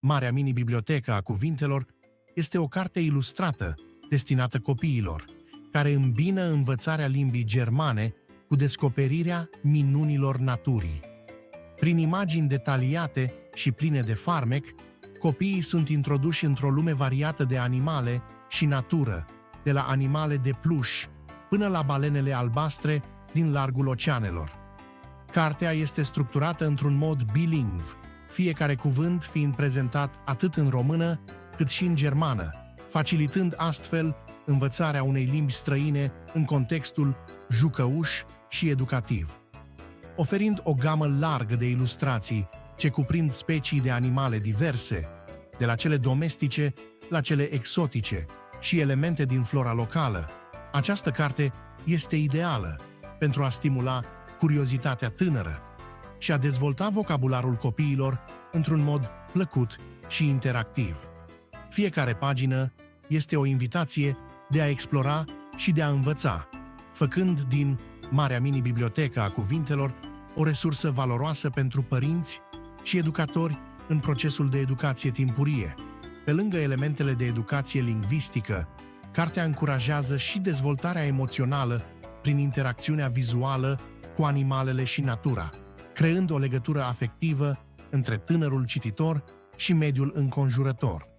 Marea mini-bibliotecă a cuvintelor este o carte ilustrată destinată copiilor, care îmbină învățarea limbii germane cu descoperirea minunilor naturii. Prin imagini detaliate și pline de farmec, copiii sunt introduși într-o lume variată de animale și natură, de la animale de pluș până la balenele albastre din largul oceanelor. Cartea este structurată într-un mod bilingv, fiecare cuvânt fiind prezentat atât în română cât și în germană, facilitând astfel învățarea unei limbi străine în contextul jucăuș și educativ. Oferind o gamă largă de ilustrații ce cuprind specii de animale diverse, de la cele domestice la cele exotice și elemente din flora locală, această carte este ideală pentru a stimula curiozitatea tânără și a dezvolta vocabularul copiilor într-un mod plăcut și interactiv. Fiecare pagină este o invitație de a explora și de a învăța, făcând din Marea mini-bibliotecă a cuvintelor o resursă valoroasă pentru părinți și educatori în procesul de educație timpurie. Pe lângă elementele de educație lingvistică, cartea încurajează și dezvoltarea emoțională prin interacțiunea vizuală cu animalele și natura, creând o legătură afectivă între tânărul cititor și mediul înconjurător.